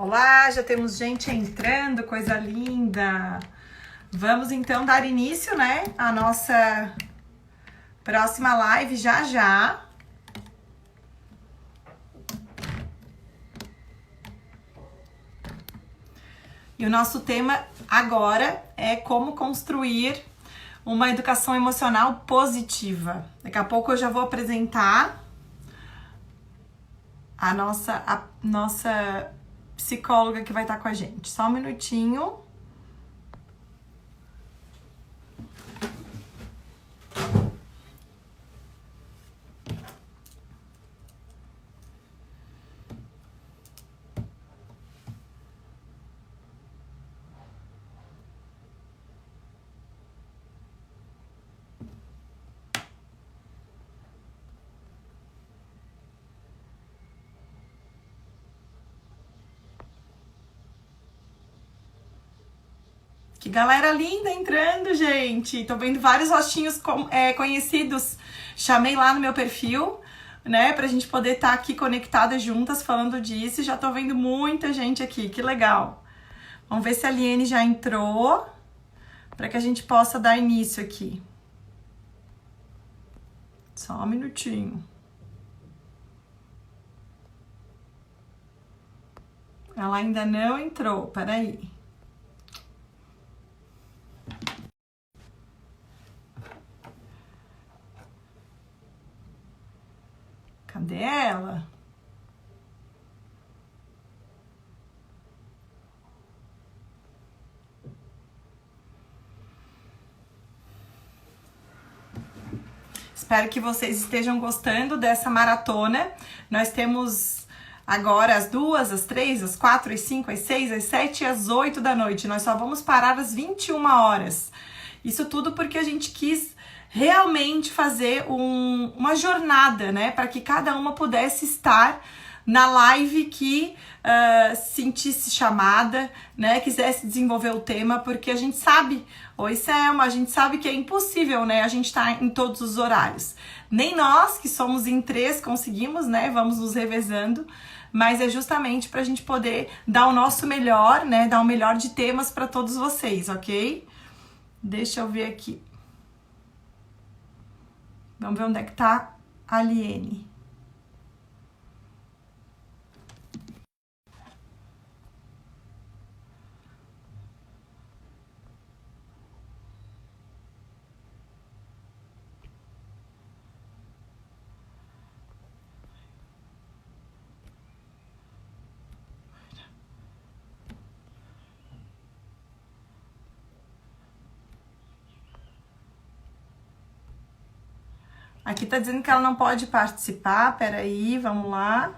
Olá, já temos gente entrando, coisa linda. Vamos então dar início, né, à nossa próxima live já já. E o nosso tema agora é como construir uma educação emocional positiva. Daqui a pouco eu já vou apresentar a nossa psicóloga que vai estar com a gente. Só um minutinho. Que galera linda entrando, gente. Tô vendo vários rostinhos conhecidos. Chamei lá no meu perfil, né, pra gente poder estar aqui conectadas juntas falando disso. E já tô vendo muita gente aqui, que legal. Vamos ver se a Liene já entrou, para que a gente possa dar início aqui. Só um minutinho. Ela ainda não entrou, peraí. Cadê ela? Espero que vocês estejam gostando dessa maratona. Nós temos agora as 2, as 3, as 4, as 5, as 6, as 7 e as 8 da noite. Nós só vamos parar às 21 horas. Isso tudo porque a gente quis realmente fazer uma jornada, né? Para que cada uma pudesse estar na live que sentisse chamada, né? Quisesse desenvolver o tema, porque a gente sabe, oi Selma, a gente sabe que é impossível, né? A gente tá em todos os horários. Nem nós, que somos em 3, conseguimos, né? Vamos nos revezando, mas é justamente para a gente poder dar o nosso melhor, né? Dar o melhor de temas para todos vocês, ok? Deixa eu ver aqui. Vamos ver onde é que tá a Liene. Aqui tá dizendo que ela não pode participar. Peraí, vamos lá.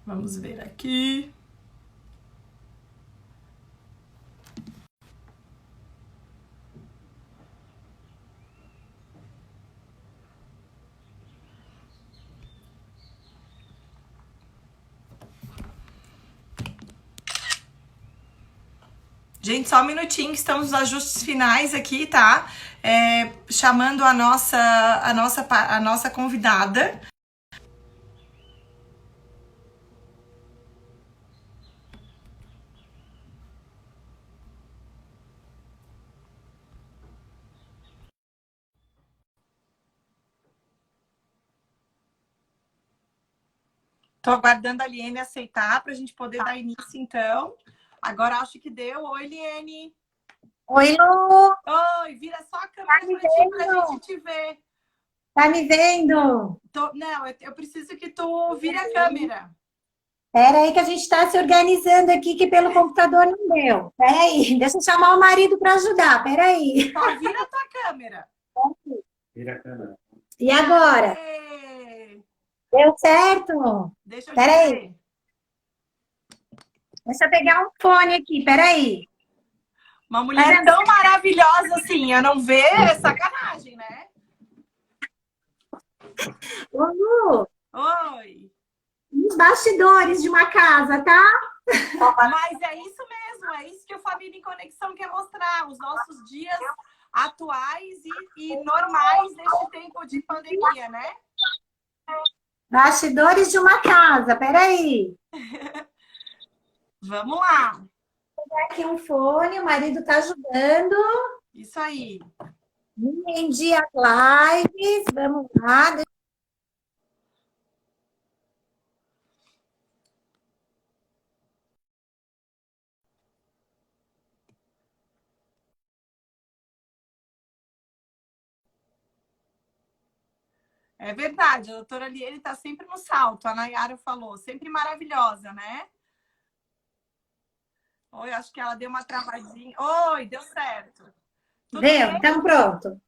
Vamos ver aqui. Gente, só um minutinho que estamos nos ajustes finais aqui, tá? Chamando a nossa convidada. Tô aguardando a Liene aceitar para a gente poder dar início, então. Agora acho que deu. Oi, Liene. Oi, Lu! Oi, vira só a câmera pra gente te ver. Tá me vendo? Não, eu preciso que tu vire a câmera. Pera aí que a gente está se organizando aqui, que pelo computador não deu. Pera aí, deixa eu chamar o marido para ajudar. Pera aí. Só vira a tua câmera. Vira a câmera. E agora? Deu certo? Deixa eu Pera te aí. ver. Deixa eu pegar um fone aqui, pera aí. Uma mulher tão maravilhosa assim, eu não ver é sacanagem, né? Ô, Lu, Oi. os bastidores de uma casa, tá? Mas é isso mesmo, é isso que o Família em Conexão quer mostrar, os nossos dias atuais e normais neste tempo de pandemia, né? Bastidores de uma casa, peraí. Vamos lá. Aqui um fone, o marido tá ajudando. Isso aí. Entendi as lives, vamos lá. É verdade, a doutora Liene está sempre no salto, a Nayara falou, sempre maravilhosa, né? Oi, acho que ela deu uma travadinha. Oi, deu certo. Tudo Deu? bem? Então pronto.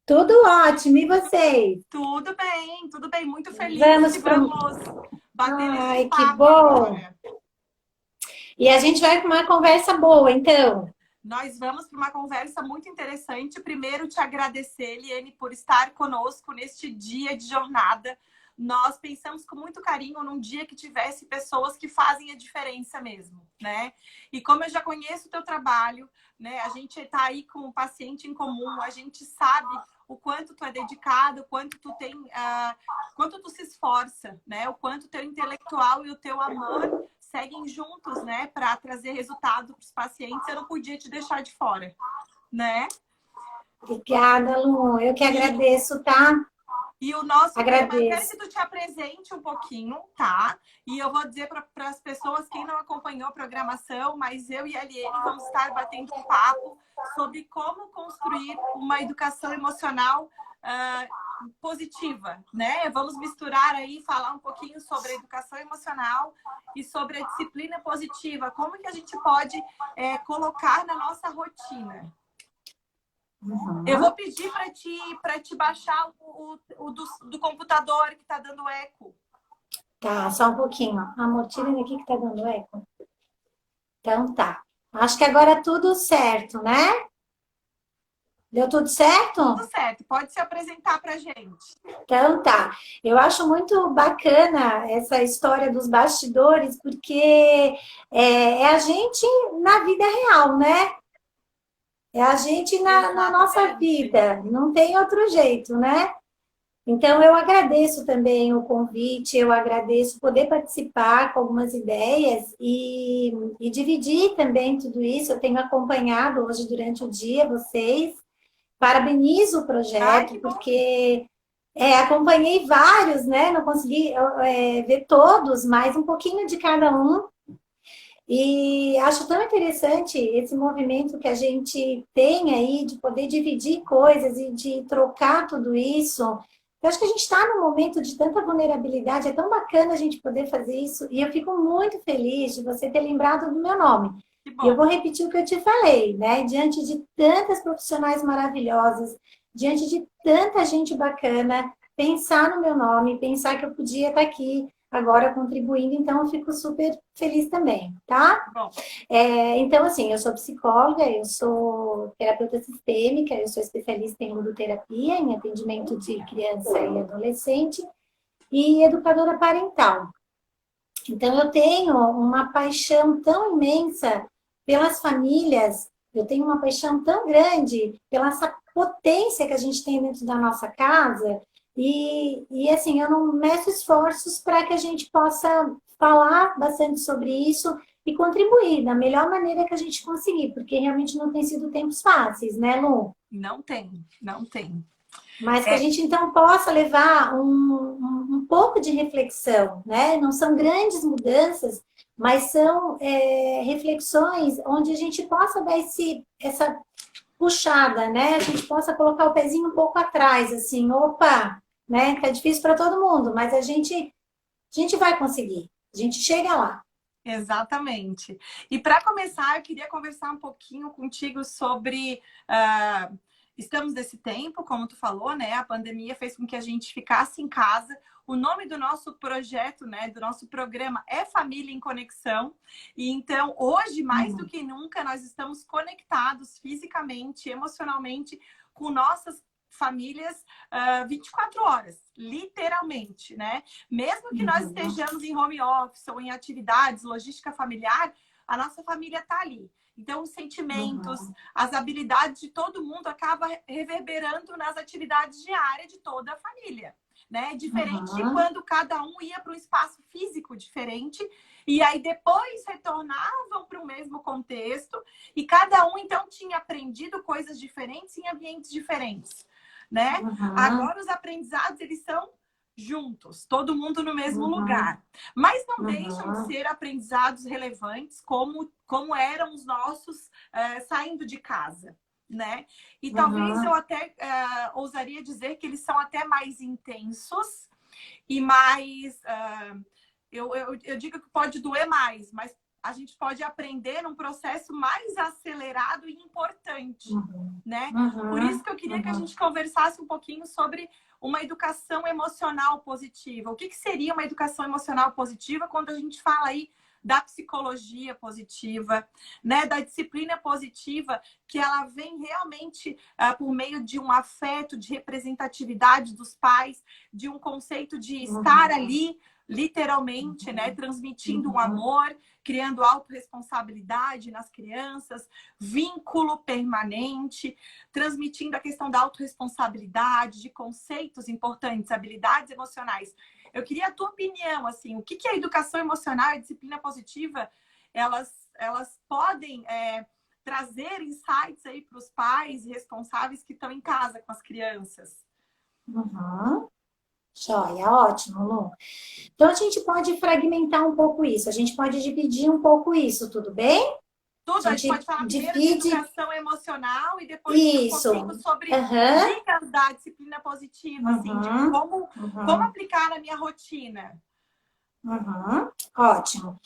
Tudo ótimo, e vocês? Tudo bem, muito feliz Vamos que para. vamos bater esse Ai, que papo bom! agora. E a gente vai com uma conversa boa, então. Nós vamos para uma conversa muito interessante. Primeiro, te agradecer, Liene, por estar conosco neste dia de jornada. Nós pensamos com muito carinho num dia que tivesse pessoas que fazem a diferença mesmo, né? E como eu já conheço o teu trabalho, né? A gente está aí com um paciente em comum, a gente sabe o quanto tu é dedicado, o quanto tu tem, quanto tu se esforça, né? O quanto o teu intelectual e o teu amor seguem juntos, né, para trazer resultado para os pacientes, eu não podia te deixar de fora, né? Obrigada, Lu. Eu que agradeço, tá? E o nosso tema, eu quero que Agradeço. tu te apresente um pouquinho, tá? E eu vou dizer para as pessoas, quem não acompanhou a programação, mas eu e a Liene vamos estar batendo um papo sobre como construir uma educação emocional positiva, né? Vamos misturar aí, falar um pouquinho sobre a educação emocional e sobre a disciplina positiva. Como que a gente pode colocar na nossa rotina? Eu vou pedir para te baixar o do computador que está dando eco. Tá, só um pouquinho. Amor, tira daqui que tá dando eco. Então tá. Acho que agora tudo certo, né? Deu tudo certo? Tudo certo, pode se apresentar para a gente. Então tá. Eu acho muito bacana essa história dos bastidores, porque é a gente na vida real, né? É a gente na nossa Exatamente. vida, não tem outro jeito, né? Então, eu agradeço também o convite, eu agradeço poder participar com algumas ideias e dividir também tudo isso. Eu tenho acompanhado hoje durante o dia vocês. Parabenizo o Ai, projeto, que bom. porque acompanhei vários, né? Não consegui ver todos, mas um pouquinho de cada um. E acho tão interessante esse movimento que a gente tem aí de poder dividir coisas e de trocar tudo isso. Eu acho que a gente está num momento de tanta vulnerabilidade, é tão bacana a gente poder fazer isso. E eu fico muito feliz de você ter lembrado do meu nome. Que E eu bom. vou repetir o que eu te falei, né? Diante de tantas profissionais maravilhosas, diante de tanta gente bacana, pensar no meu nome, pensar que eu podia estar aqui agora contribuindo, então eu fico super feliz também, tá? Bom, Então, assim, eu sou psicóloga, eu sou terapeuta sistêmica, eu sou especialista em ludoterapia, em atendimento de criança e adolescente, e educadora parental. Então, eu tenho uma paixão tão imensa pelas famílias, eu tenho uma paixão tão grande pela essa potência que a gente tem dentro da nossa casa, e assim, eu não meço esforços para que a gente possa falar bastante sobre isso e contribuir da melhor maneira que a gente conseguir, porque realmente não tem sido tempos fáceis, né, Lu? não tem, não tem. Mas que a É, gente então possa levar um pouco de reflexão, né? Não são grandes mudanças, mas são reflexões onde a gente possa dar essa puxada, né? A gente possa colocar o pezinho um pouco atrás, assim, opa, né? Tá difícil para todo mundo, mas a gente vai conseguir, a gente chega lá. exatamente. E para começar, eu queria conversar um pouquinho contigo sobre. Estamos nesse tempo, como tu falou, né? A pandemia fez com que a gente ficasse em casa. O nome do nosso projeto, né, do nosso programa é Família em Conexão. E então, hoje, mais do que nunca, nós estamos conectados fisicamente, emocionalmente com nossas famílias 24 horas, literalmente, né? Mesmo que nós estejamos em home office ou em atividades, logística familiar, a nossa família está ali. Então, os sentimentos, as habilidades de todo mundo acaba reverberando nas atividades diárias de toda a família. né? Diferente de Uhum. quando cada um ia para um espaço físico diferente e aí depois retornavam para o mesmo contexto e cada um então tinha aprendido coisas diferentes em ambientes diferentes, né? Uhum. Agora os aprendizados eles são juntos, todo mundo no mesmo Uhum. lugar, mas não deixam de Uhum. ser aprendizados relevantes como eram os nossos saindo de casa, né? E talvez eu Uhum. até ousaria dizer que eles são até mais intensos e mais. Eu digo que pode doer mais, mas a gente pode aprender num processo mais acelerado e importante, Uhum. né? Por isso Uhum. que eu queria que a Uhum. gente conversasse um pouquinho sobre uma educação emocional positiva. O que seria uma educação emocional positiva quando a gente fala aí da psicologia positiva, né, da disciplina positiva, que ela vem realmente por meio de um afeto, de representatividade dos pais, de um conceito de estar Uhum. ali, literalmente, né, transmitindo um Uhum. amor, criando autorresponsabilidade nas crianças, vínculo permanente, transmitindo a questão da autorresponsabilidade, de conceitos importantes, habilidades emocionais. Eu queria a tua opinião, assim, o que a educação emocional e a disciplina positiva, elas podem trazer insights aí para os pais e responsáveis que estão em casa com as crianças? Uhum. Joia, ótimo, Lu. Então, a gente pode fragmentar um pouco isso, a gente pode dividir um pouco isso, tudo bem? A Tudo, a gente pode gente falar primeiro de divide educação emocional e depois ir um pouquinho isso. sobre Aham. dicas da disciplina positiva, assim, de Uhum. como Uhum. aplicar na minha rotina. Uhum. Ótimo.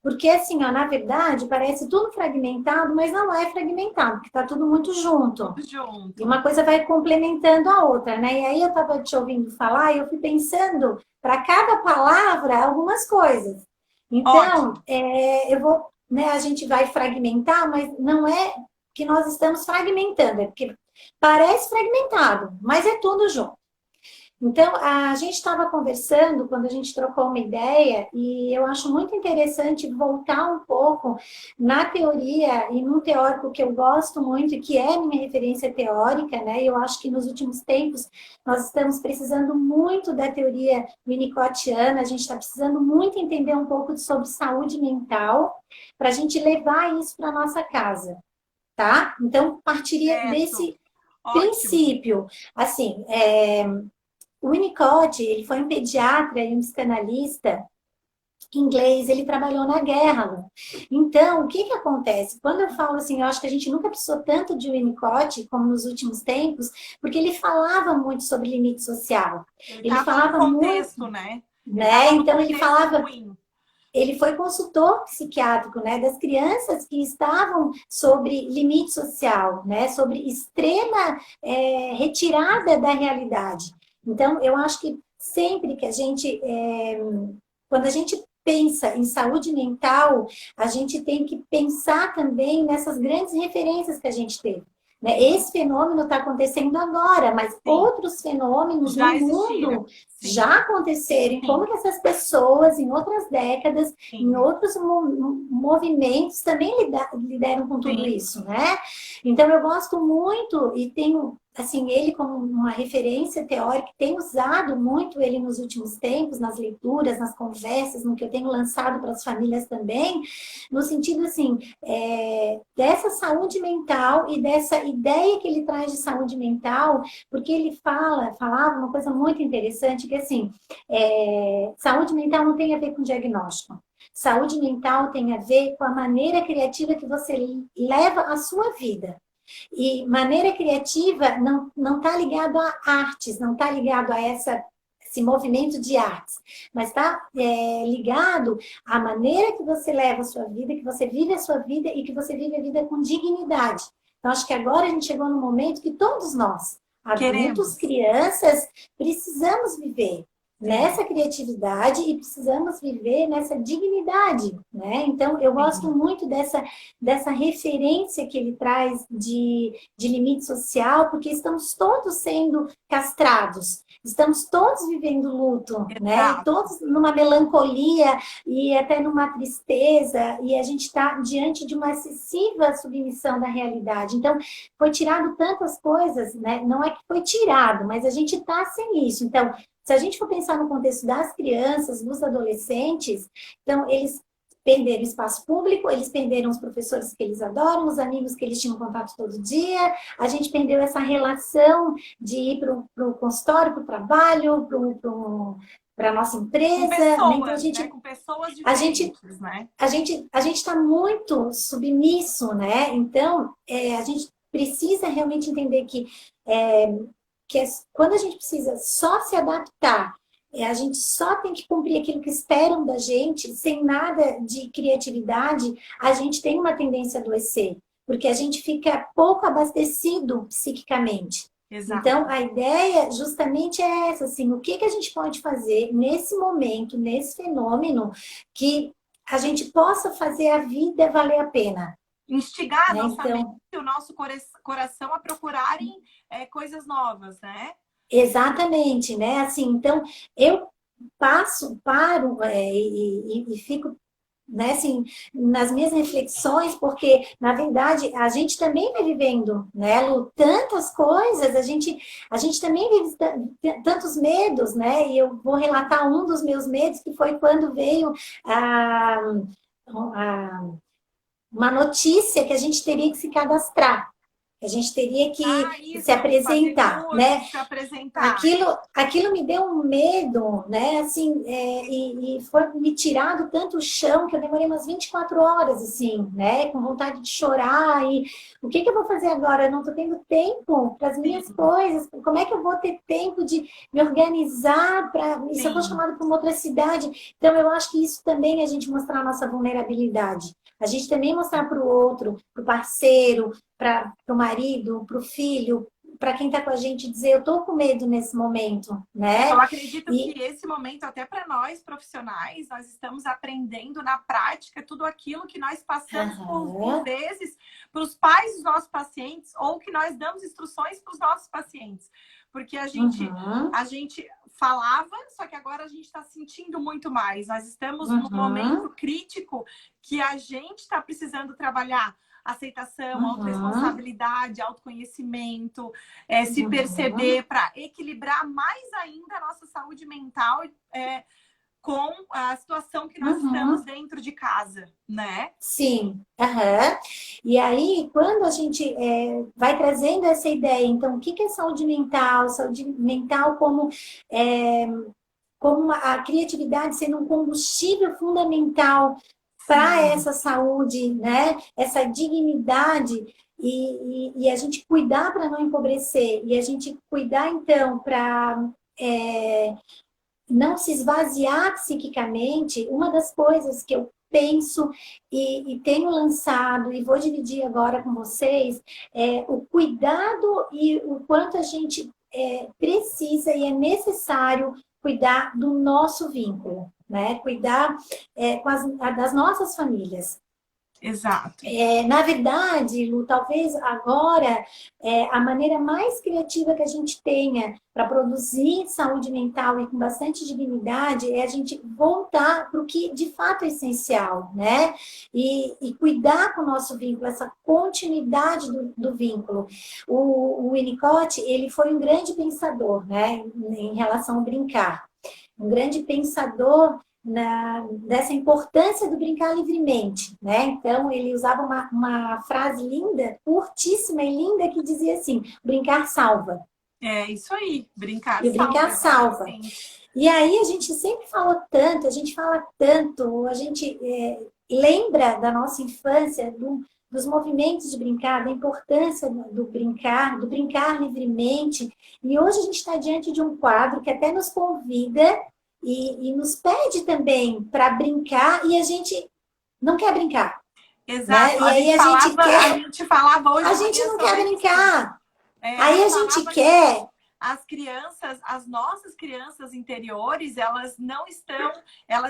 Porque assim, ó, na verdade, parece tudo fragmentado, mas não é fragmentado, porque está tudo muito junto. Tudo E junto. uma coisa vai complementando a outra, né? E aí eu estava te ouvindo falar e eu fui pensando para cada palavra algumas coisas. Então, Ótimo. eu vou, né? A gente vai fragmentar, mas não é que nós estamos fragmentando, é porque parece fragmentado, mas é tudo junto. Então, a gente estava conversando quando a gente trocou uma ideia, e eu acho muito interessante voltar um pouco na teoria e num teórico que eu gosto muito, e que é minha referência teórica, né? Eu acho que nos últimos tempos nós estamos precisando muito da teoria winnicottiana, a gente está precisando muito entender um pouco sobre saúde mental, para a gente levar isso para a nossa casa, tá? Então, partiria Certo. desse Ótimo. princípio. Assim, o Winnicott, ele foi um pediatra e um psicanalista inglês, ele trabalhou na guerra. Lu. Então, o que que acontece? Quando eu falo assim, eu acho que a gente nunca precisou tanto de Winnicott como nos últimos tempos, porque ele falava muito sobre limite social. Ele Ele estava num falava muito, contexto, né? Ele né? estava num Então, ele contexto falava, ruim. ele foi consultor psiquiátrico, né, das crianças que estavam sobre limite social, né, sobre extrema retirada da realidade. Então, eu acho que sempre que a gente, quando a gente pensa em saúde mental, a gente tem que pensar também nessas grandes referências que a gente teve. Né? Esse fenômeno está acontecendo agora, mas Sim. outros fenômenos no Já existiram. mundo Sim. já aconteceram. E como Sim. que essas pessoas, em outras décadas, em Sim. outros movimentos, também lideram com tudo Sim. isso, né? Então, eu gosto muito e tenho assim, ele como uma referência teórica, tem usado muito ele nos últimos tempos, nas leituras, nas conversas, no que eu tenho lançado para as famílias também, no sentido, assim, dessa saúde mental e dessa ideia que ele traz de saúde mental, porque ele falava uma coisa muito interessante, que, assim, saúde mental não tem a ver com diagnóstico. Saúde mental tem a ver com a maneira criativa que você leva a sua vida. E maneira criativa não está ligado a artes, não está ligado a esse movimento de artes, mas está ligado à maneira que você leva a sua vida, que você vive a sua vida e que você vive a vida com dignidade. Então, acho que agora a gente chegou no momento que todos nós, adultos, Queremos. crianças, precisamos viver Sim. nessa criatividade e precisamos viver nessa dignidade, né? Então, eu gosto Sim. muito dessa referência que ele traz de limite social, porque estamos todos sendo castrados, estamos todos vivendo luto, né? E Exato. todos numa melancolia e até numa tristeza, e a gente está diante de uma excessiva submissão da realidade. Então, foi tirado tantas coisas, né? Não é que foi tirado, mas a gente está sem isso. Então, Se a gente for pensar no contexto das crianças, dos adolescentes, então eles perderam espaço público, eles perderam os professores que eles adoram, os amigos que eles tinham contato todo dia, a gente perdeu essa relação de ir para o consultório, para o trabalho, para a nossa empresa. Com pessoas, né? Então, a gente, né? Com pessoas a gente diferentes, né? a gente está muito submisso, né? Então, a gente precisa realmente entender que quando a gente precisa só se adaptar, a gente só tem que cumprir aquilo que esperam da gente, sem nada de criatividade, a gente tem uma tendência a adoecer, porque a gente fica pouco abastecido psiquicamente. Exato. Então, a ideia justamente é essa, assim, o que a gente pode fazer nesse momento, nesse fenômeno, que a gente possa fazer a vida valer a pena. Instigar a né? nossa Então, mente e o nosso coração a procurarem coisas novas, né? exatamente, né? Assim, então, eu paro e fico, né, assim, nas minhas reflexões, porque, na verdade, a gente também vai vivendo, né, Lu, tantas coisas, a gente também vive tantos medos, né? E eu vou relatar um dos meus medos, que foi quando veio a uma notícia que a gente teria que se cadastrar. A gente teria que isso, se apresentar, fazer curso, né? se apresentar. Aquilo me deu um medo, né? Assim, e foi me tirado tanto o chão que eu demorei umas 24 horas, assim, né? Com vontade de chorar. E o que eu vou fazer agora? Eu não estou tendo tempo para as minhas coisas. Como é que eu vou ter tempo de me organizar para. E se eu for chamada para uma outra cidade? Então, eu acho que isso também é a gente mostrar a nossa vulnerabilidade. A gente também mostrar para o outro, para o parceiro, para o marido, para o filho, para quem está com a gente, dizer, eu estou com medo nesse momento, né? Eu acredito que esse momento, até para nós profissionais, nós estamos aprendendo na prática tudo aquilo que nós passamos por vezes para os pais dos nossos pacientes ou que nós damos instruções para os nossos pacientes. Porque a gente falava, só que agora a gente está sentindo muito mais. Nós estamos num momento crítico que a gente está precisando trabalhar aceitação, autorresponsabilidade, autoconhecimento, se perceber para equilibrar mais ainda a nossa saúde mental com a situação que nós estamos dentro de casa, né? Sim. E aí, quando a gente vai trazendo essa ideia, então, o que é saúde mental? Saúde mental como a criatividade sendo um combustível fundamental para essa saúde, né? Essa dignidade e a gente cuidar para não empobrecer e a gente cuidar então para não se esvaziar psiquicamente. Uma das coisas que eu penso e tenho lançado e vou dividir agora com vocês é o cuidado e o quanto a gente precisa e é necessário cuidar do nosso vínculo, né? Cuidar das nossas famílias. Exato. Na verdade, Lu, talvez agora a maneira mais criativa que a gente tenha para produzir saúde mental e com bastante dignidade é a gente voltar para o que de fato é essencial, né? E cuidar com o nosso vínculo, essa continuidade do vínculo. O Winnicott, ele foi um grande pensador, né? Em relação ao brincar. Um grande pensador dessa importância do brincar livremente, né? Então, ele usava uma frase linda, curtíssima e linda, que dizia assim, brincar salva. É isso aí, brincar e salva. Brincar salva. E aí, a gente sempre falou tanto, a gente fala tanto, a gente lembra da nossa infância, dos movimentos de brincar, da importância do brincar livremente. E hoje a gente está diante de um quadro que até nos convida e nos pede também para brincar e a gente não quer brincar. Exato. Né? E aí a gente falava hoje. A gente não quer brincar. Aí a gente quer. As crianças, as nossas crianças interiores, elas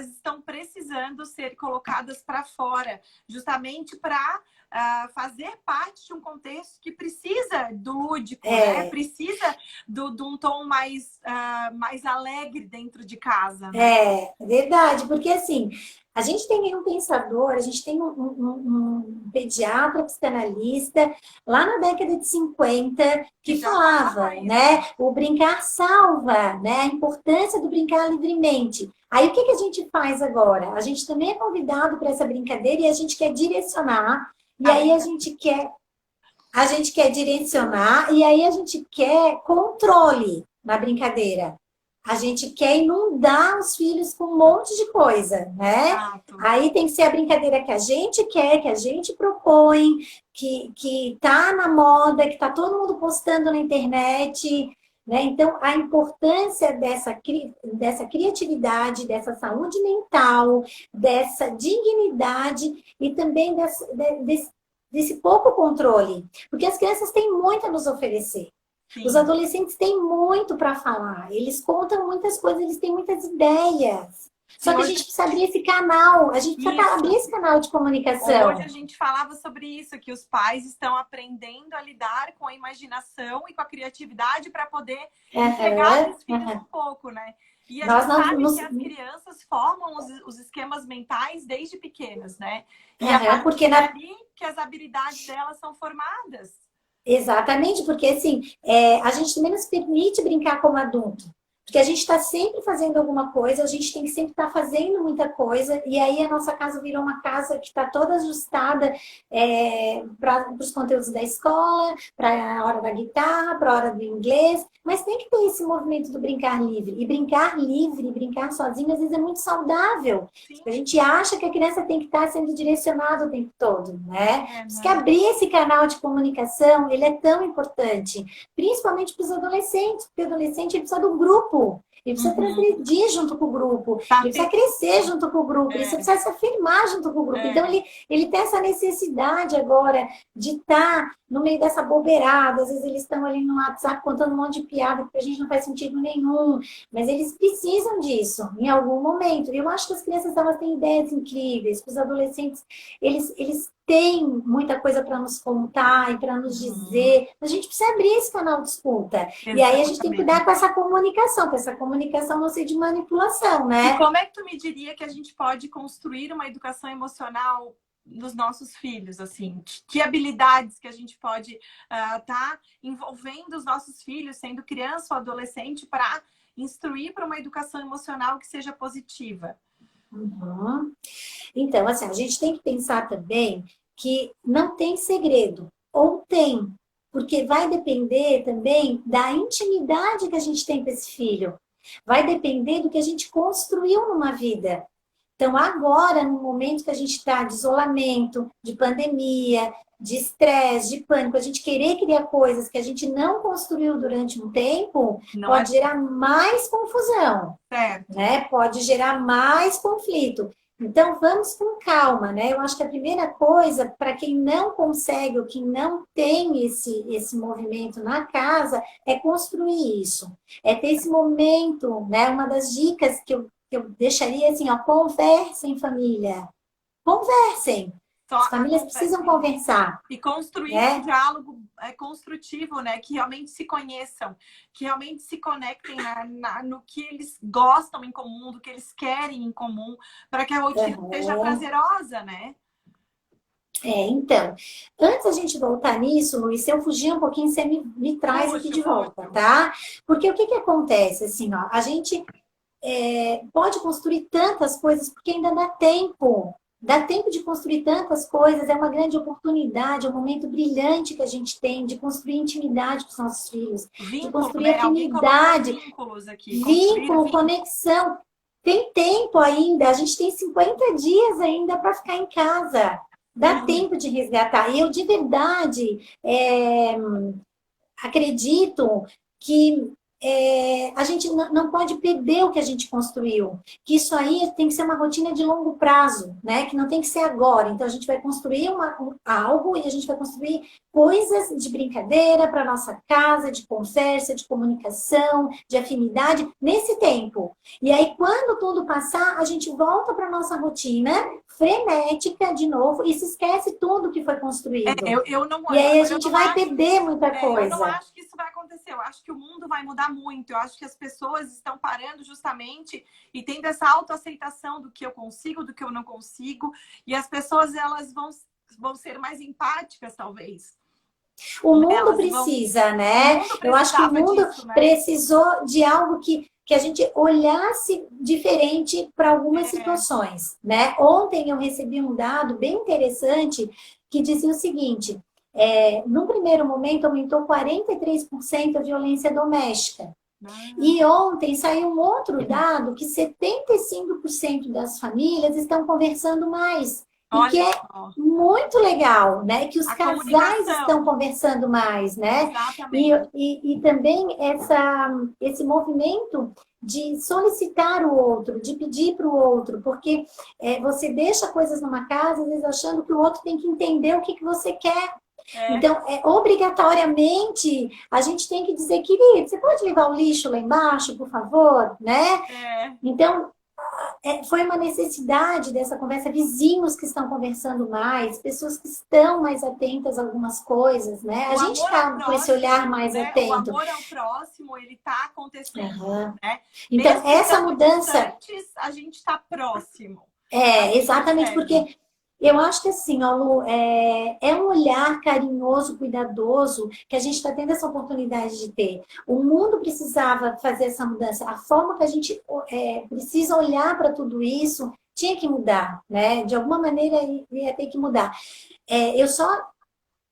estão precisando ser colocadas para fora, justamente para fazer parte de um contexto que precisa do lúdico, né? Precisa de um tom mais alegre dentro de casa, né? É verdade, porque assim, a gente tem um pensador, a gente tem um pediatra psicanalista lá na década de 50 que já falava, isso. né? O brincar salva, né? A importância do brincar livremente. Aí o que a gente faz agora? A gente também é convidado para essa brincadeira e a gente quer direcionar, e aí a gente quer direcionar, e aí a gente quer controle na brincadeira. A gente quer inundar os filhos com um monte de coisa, né? Exato. Aí tem que ser a brincadeira que a gente quer, que a gente propõe, que tá na moda, que tá todo mundo postando na internet, né? Então, a importância dessa criatividade, dessa saúde mental, dessa dignidade e também desse pouco controle. Porque as crianças têm muito a nos oferecer. Sim. Os adolescentes têm muito para falar, eles contam muitas coisas, eles têm muitas ideias. Só que a gente precisa abrir esse canal, a gente precisa abrir esse canal de comunicação. Hoje a gente falava sobre isso, que os pais estão aprendendo a lidar com a imaginação e com a criatividade para poder entregar os filhos um pouco, né? E a gente sabe que as crianças formam os esquemas mentais desde pequenas, né? E a partir dali que as habilidades delas são formadas. Exatamente, porque assim, a gente também nos permite brincar como adulto. Porque a gente está sempre fazendo alguma coisa, a gente tem que sempre estar fazendo muita coisa, e aí a nossa casa virou uma casa que está toda ajustada para os conteúdos da escola, para a hora da guitarra, para a hora do inglês, mas tem que ter esse movimento do brincar livre. E brincar livre, brincar sozinho, às vezes é muito saudável. A gente acha que a criança tem que estar sendo direcionada o tempo todo, né? Por isso que abrir esse canal de comunicação, ele é tão importante, principalmente para os adolescentes, porque o adolescente ele precisa do grupo. Ele precisa progredir junto com o grupo, ele precisa crescer junto com o grupo, ele precisa se afirmar junto com o grupo. Então, ele tem essa necessidade agora de estar no meio dessa bobeirada. Às vezes eles estão ali no WhatsApp contando um monte de piada que a gente não faz sentido nenhum, mas eles precisam disso em algum momento. E eu acho que as crianças elas têm ideias incríveis, os adolescentes, eles têm muita coisa para nos contar e para nos dizer. A gente precisa abrir esse canal de escuta. Exatamente. E aí a gente tem que cuidar com essa comunicação, para essa comunicação não ser de manipulação, né? E como é que tu me diria que a gente pode construir uma educação emocional nos nossos filhos, assim? Que habilidades que a gente pode tá envolvendo os nossos filhos, sendo criança ou adolescente, para instruir para uma educação emocional que seja positiva? Então, assim, a gente tem que pensar também que não tem segredo, ou tem, porque vai depender também da intimidade que a gente tem com esse filho, vai depender do que a gente construiu numa vida. Então, agora, no momento que a gente está de isolamento, de pandemia, de estresse, de pânico, a gente querer criar coisas que a gente não construiu durante um tempo, pode gerar mais confusão, né? Pode gerar mais conflito. Então, vamos com calma, né? Eu acho que a primeira coisa, para quem não consegue ou quem não tem esse movimento na casa, é construir isso. É ter esse momento, né? Uma das dicas que eu deixaria assim, ó, conversem em família. Conversem. As famílias precisam conversar. E construir um diálogo construtivo, né? Que realmente se conheçam, que realmente se conectem no que eles gostam em comum, do que eles querem em comum, para que a rotina seja prazerosa, né? Então, antes da gente voltar nisso, Luiz, se eu fugir um pouquinho, você me traz aqui de volta, tá? Porque o que acontece, assim, ó, a gente pode construir tantas coisas, porque ainda dá tempo. Dá tempo de construir tantas coisas, é uma grande oportunidade, é um momento brilhante que a gente tem de construir intimidade com os nossos filhos, de construir afinidade, vínculo, conexão. Tem tempo ainda, a gente tem 50 dias ainda para ficar em casa. Dá tempo de resgatar. E eu, de verdade, acredito que a gente não pode perder o que a gente construiu. Que isso aí tem que ser uma rotina de longo prazo, né? Que não tem que ser agora. Então, a gente vai construir algo e a gente vai construir coisas de brincadeira para nossa casa, de conversa, de comunicação, de afinidade, nesse tempo. E aí, quando tudo passar, a gente volta para nossa rotina frenética de novo e se esquece tudo que foi construído. Eu não, e aí a gente vai perder muita coisa. Eu não acho que isso vai acontecer. Eu acho que o mundo vai mudar muito. Eu acho que as pessoas estão parando justamente e tendo essa autoaceitação do que eu consigo, do que eu não consigo. E as pessoas, elas vão ser mais empáticas, talvez. O mundo precisa, né? Eu acho que o mundo precisou de algo que a gente olhasse diferente para algumas situações, né? Ontem eu recebi um dado bem interessante que dizia o seguinte: num primeiro momento aumentou 43% a violência doméstica. E ontem saiu um outro dado que 75% das famílias estão conversando mais. E que é muito legal, né? Que os casais estão conversando mais, né? E também esse movimento de solicitar o outro, de pedir para o outro, porque você deixa coisas numa casa, às vezes achando que o outro tem que entender o que você quer. Então, obrigatoriamente, a gente tem que dizer, querido, você pode levar o lixo lá embaixo, por favor, né? Então, foi uma necessidade dessa conversa, vizinhos que estão conversando mais, pessoas que estão mais atentas a algumas coisas, né? A gente está com esse olhar mais atento. O amor ao próximo, ele está acontecendo, né? Então, mesmo essa mudança... a gente está próximo. Exatamente, porque... Eu acho que assim, Lu, é um olhar carinhoso, cuidadoso, que a gente está tendo essa oportunidade de ter. O mundo precisava fazer essa mudança. A forma que a gente precisa olhar para tudo isso tinha que mudar, né? De alguma maneira ia ter que mudar. Eu só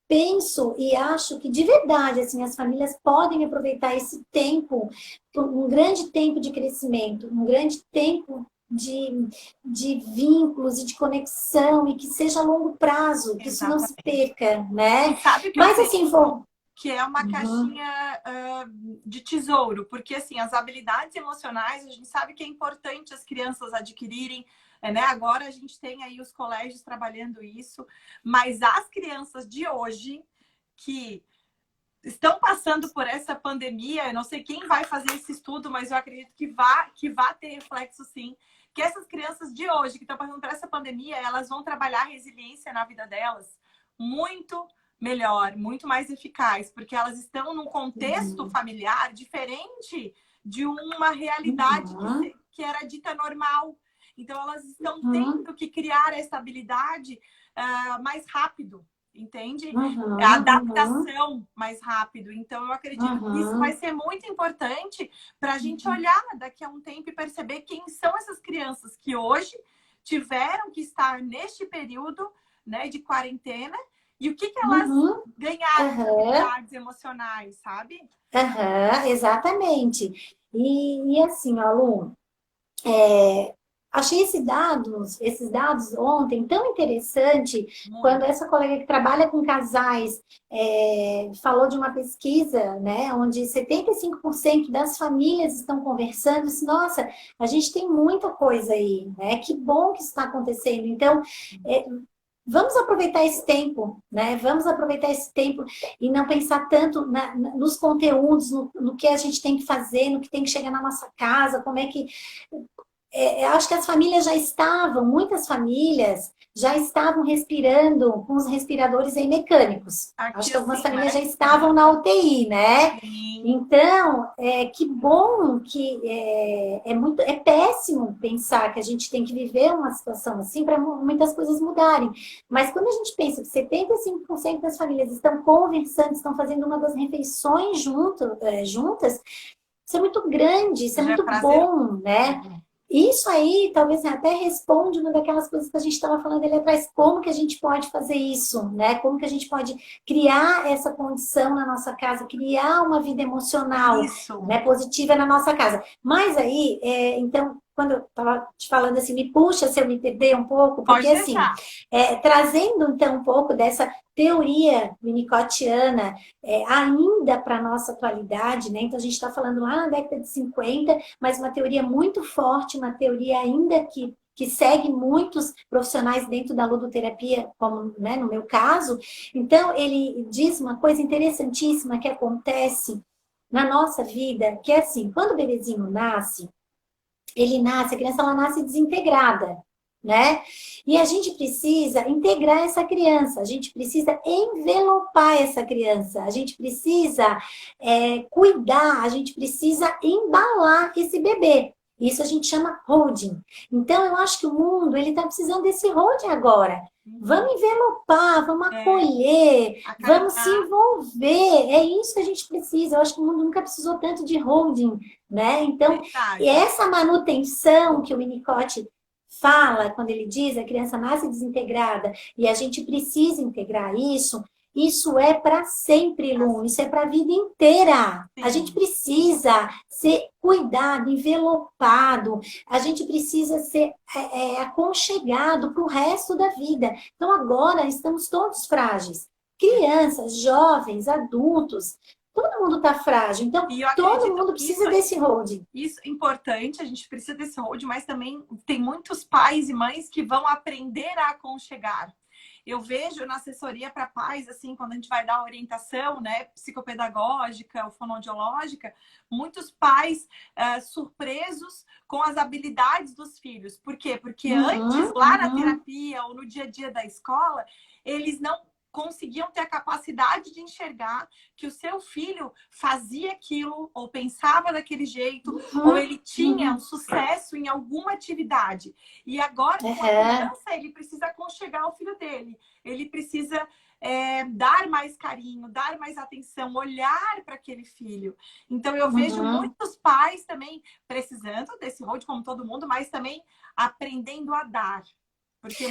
penso e acho que de verdade assim, as famílias podem aproveitar esse tempo, um grande tempo de crescimento, um grande tempo de vínculos e de conexão e que seja a longo prazo, que isso não se perca, né? Sabe que mas assim, que é uma caixinha de tesouro, porque assim, as habilidades emocionais, a gente sabe que é importante as crianças adquirirem, né? Agora a gente tem aí os colégios trabalhando isso, mas as crianças de hoje que estão passando por essa pandemia, eu não sei quem vai fazer esse estudo, mas eu acredito que vá ter reflexo sim, que essas crianças de hoje que estão passando por essa pandemia, elas vão trabalhar a resiliência na vida delas muito melhor, muito mais eficaz, porque elas estão num contexto familiar diferente de uma realidade que era dita normal. Então, elas estão tendo que criar essa habilidade mais rápido. Entende? A adaptação mais rápido. Então, eu acredito que isso vai ser muito importante para a gente olhar daqui a um tempo e perceber quem são essas crianças que hoje tiveram que estar neste período, né, de quarentena e o que elas ganharam de habilidades emocionais, sabe? Exatamente. E assim, Lu, achei esses dados ontem tão interessante quando essa colega que trabalha com casais falou de uma pesquisa, né, onde 75% das famílias estão conversando. Disse, nossa, a gente tem muita coisa aí, né? Que bom que isso está acontecendo. Então, vamos aproveitar esse tempo, né? Vamos aproveitar esse tempo e não pensar tanto nos conteúdos, no que a gente tem que fazer, no que tem que chegar na nossa casa, como é que... acho que as famílias muitas famílias já estavam respirando com os respiradores aí mecânicos. Acho que algumas famílias já estavam na UTI, né? Então, que bom que é péssimo pensar que a gente tem que viver uma situação assim para muitas coisas mudarem. Mas quando a gente pensa que 75% das famílias estão conversando, estão fazendo uma das refeições juntas, isso é muito grande, isso é muito bom, né? Isso aí, talvez até responde uma daquelas coisas que a gente estava falando ali atrás, como que a gente pode fazer isso, né? Como que a gente pode criar essa condição na nossa casa, criar uma vida emocional, né, positiva na nossa casa. Mas aí, então, quando eu estava te falando assim, me puxa se eu me perder um pouco, porque assim, trazendo então um pouco dessa teoria winnicottiana ainda para a nossa atualidade, né? Então a gente está falando lá na década de 50, mas uma teoria muito forte, uma teoria ainda que segue muitos profissionais dentro da ludoterapia, como, né, no meu caso. Então, ele diz uma coisa interessantíssima que acontece na nossa vida, que é assim, quando o bebezinho nasce, a criança ela nasce desintegrada, né? E a gente precisa integrar essa criança, a gente precisa envelopar essa criança, a gente precisa cuidar, a gente precisa embalar esse bebê. Isso a gente chama holding. Então, eu acho que o mundo ele está precisando desse holding agora. Vamos envelopar, vamos acolher, vamos se envolver. É isso que a gente precisa. Eu acho que o mundo nunca precisou tanto de holding, né? Então, essa manutenção que o Winnicott fala, quando ele diz a criança nasce desintegrada e a gente precisa integrar isso, isso é para sempre, Lu, isso é para a vida inteira. Sim. A gente precisa ser cuidado, envelopado, a gente precisa ser aconchegado para o resto da vida. Então agora estamos todos frágeis. Crianças, jovens, adultos, todo mundo está frágil. Então todo mundo precisa desse holding. Isso é importante, a gente precisa desse holding, mas também tem muitos pais e mães que vão aprender a aconchegar. Eu vejo na assessoria para pais, assim, quando a gente vai dar orientação, né, psicopedagógica ou fonoaudiológica, muitos pais surpresos com as habilidades dos filhos. Por quê? Porque antes, lá na terapia ou no dia a dia da escola, eles não conseguiam ter a capacidade de enxergar que o seu filho fazia aquilo, ou pensava daquele jeito, ou ele tinha um sucesso em alguma atividade. E agora, com a criança, ele precisa aconchegar o filho dele. Ele precisa dar mais carinho, dar mais atenção, olhar para aquele filho. Então, eu vejo muitos pais também precisando desse hold, como todo mundo, mas também aprendendo a dar.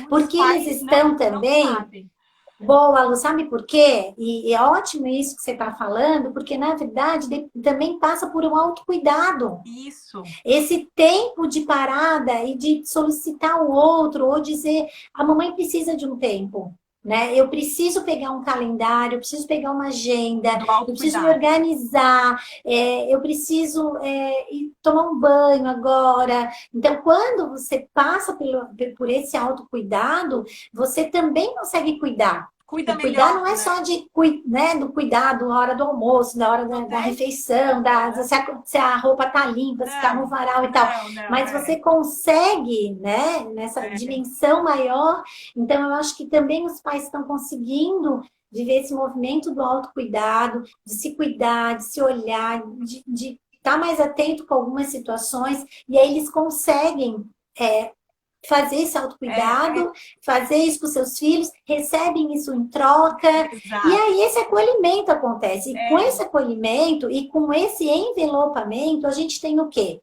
Porque eles estão também... Não sabem. Boa, Lu, sabe por quê? E é ótimo isso que você está falando, porque, na verdade, também passa por um autocuidado. Isso. Esse tempo de parada e de solicitar o outro, ou dizer, a mamãe precisa de um tempo, né? Eu preciso pegar um calendário, eu preciso pegar uma agenda, eu preciso me organizar, eu preciso ir tomar um banho agora. Então, quando você passa por esse autocuidado, você também consegue cuidar. Cuida melhor, cuidar não é só do cuidado na hora do almoço, na hora da refeição, se a roupa tá limpa, se tá no varal e tal. Mas você consegue, né, nessa dimensão maior. Então, eu acho que também os pais estão conseguindo viver esse movimento do autocuidado, de se cuidar, de se olhar, de estar mais atento com algumas situações. E aí eles conseguem... fazer esse autocuidado, fazer isso com seus filhos, recebem isso em troca. Exato. E aí esse acolhimento acontece. E com esse acolhimento e com esse envelopamento, a gente tem o quê?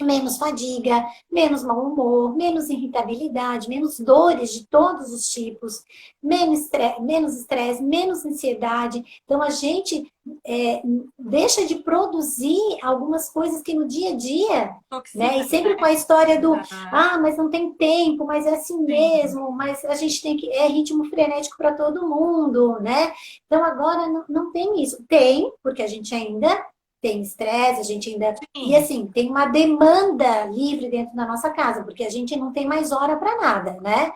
Menos fadiga, menos mau humor, menos irritabilidade, menos dores de todos os tipos, menos estresse, menos ansiedade. Então, a gente deixa de produzir algumas coisas que no dia a dia, né? E sempre com a história do, mas não tem tempo, mas é assim mesmo, mas a gente tem que, ritmo frenético para todo mundo, né? Então, agora não tem isso. Tem, porque a gente ainda... tem estresse, a gente ainda... E assim, tem uma demanda livre dentro da nossa casa, porque a gente não tem mais hora para nada, né?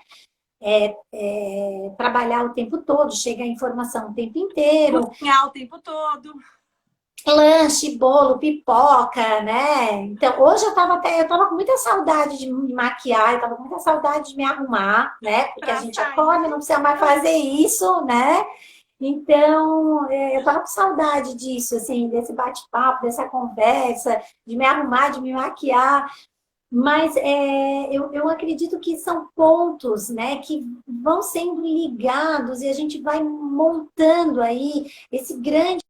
Trabalhar o tempo todo, chega a informação o tempo inteiro. Cozinhar o tempo todo. Lanche, bolo, pipoca, né? Então, hoje eu tava com muita saudade de me maquiar, eu tava com muita saudade de me arrumar, né? Porque a gente acorda, não precisa mais fazer isso, né? Então, eu tava com saudade disso, assim, desse bate-papo, dessa conversa, de me arrumar, de me maquiar. Mas eu acredito que são pontos, né, que vão sendo ligados e a gente vai montando aí esse grande...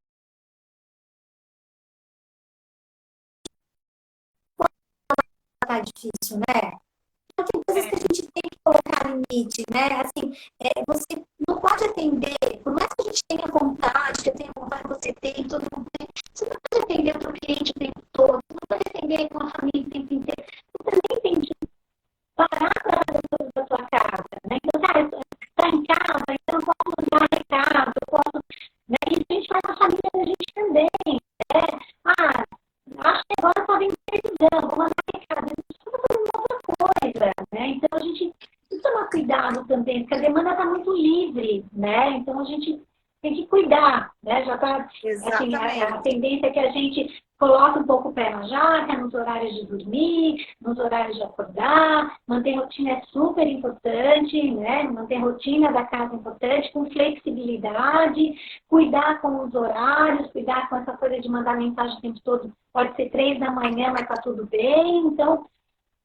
Tá difícil, né? Então, tem coisas que a gente tem que colocar limite, né? Assim, você não pode atender, por mais que a gente tenha vontade, que eu tenha vontade, você tem, todo mundo tem, você não pode atender o seu cliente o tempo todo, você não pode atender com a família o tempo inteiro. Você também tem que parar para fazer as coisas da sua casa, né? Então, cara, tá em casa, então vamos tem que cuidar, né? Já tá, assim, a tendência é que a gente coloque um pouco o pé na jaca, nos horários de dormir, nos horários de acordar, manter rotina é super importante, né? Manter rotina da casa é importante, com flexibilidade, cuidar com os horários, cuidar com essa coisa de mandar mensagem o tempo todo, pode ser 3 da manhã, mas tá tudo bem, então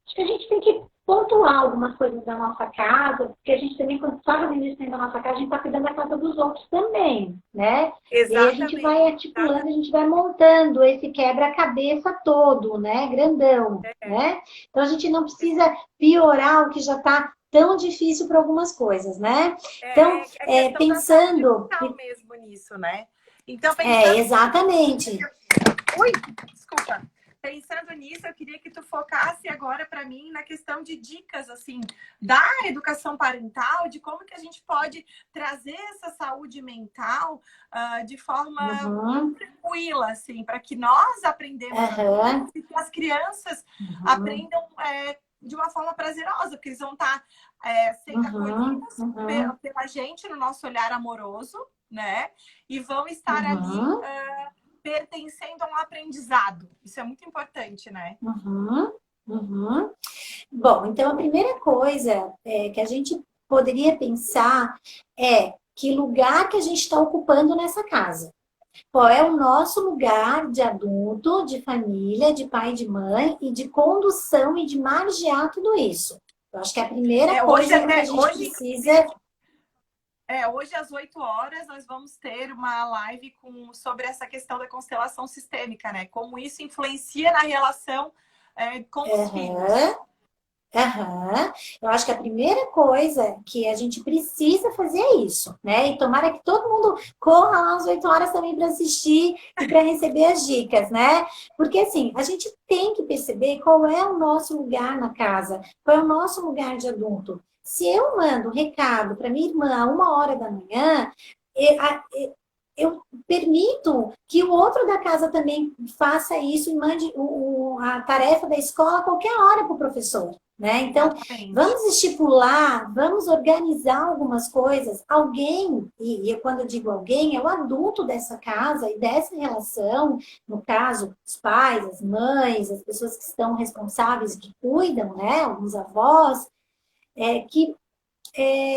acho que a gente tem que pontuar algumas coisas da nossa casa, porque a gente também, quando está fazendo isso dentro da nossa casa, a gente está cuidando da casa dos outros também, né? Exatamente. E aí a gente vai articulando, a gente vai montando esse quebra-cabeça todo, né? Grandão, né? Então a gente não precisa piorar o que já está tão difícil para algumas coisas, né? Então, pensando... mesmo nisso, né? Então, pensando... exatamente. Ui, desculpa. Pensando nisso, eu queria que tu focasse agora para mim na questão de dicas, assim, da educação parental, de como que a gente pode trazer essa saúde mental de forma tranquila, assim, para que nós aprendamos e que as crianças aprendam de uma forma prazerosa, porque eles vão estar sendo acolhidos pela gente no nosso olhar amoroso, né? E vão estar ali... pertencendo a um aprendizado. Isso é muito importante, né? Bom, então a primeira coisa que a gente poderia pensar é que lugar que a gente está ocupando nessa casa. Qual é o nosso lugar de adulto, de família, de pai e de mãe, e de condução e de margear tudo isso. Eu acho que a primeira coisa que a gente precisa... Hoje às 8 horas nós vamos ter uma live sobre essa questão da constelação sistêmica, né? Como isso influencia na relação com os filhos. Eu acho que a primeira coisa que a gente precisa fazer é isso, né? E tomara que todo mundo corra lá às 8 horas também para assistir e para receber as dicas, né? Porque assim, a gente tem que perceber qual é o nosso lugar na casa, qual é o nosso lugar de adulto. Se eu mando um recado para minha irmã a 1 hora da manhã, eu permito que o outro da casa também faça isso e mande a tarefa da escola a qualquer hora para o professor, né? Então, vamos estipular, vamos organizar algumas coisas. Alguém, e quando eu digo alguém, é o adulto dessa casa e dessa relação, no caso, os pais, as mães, as pessoas que estão responsáveis, que cuidam, né? Alguns avós, que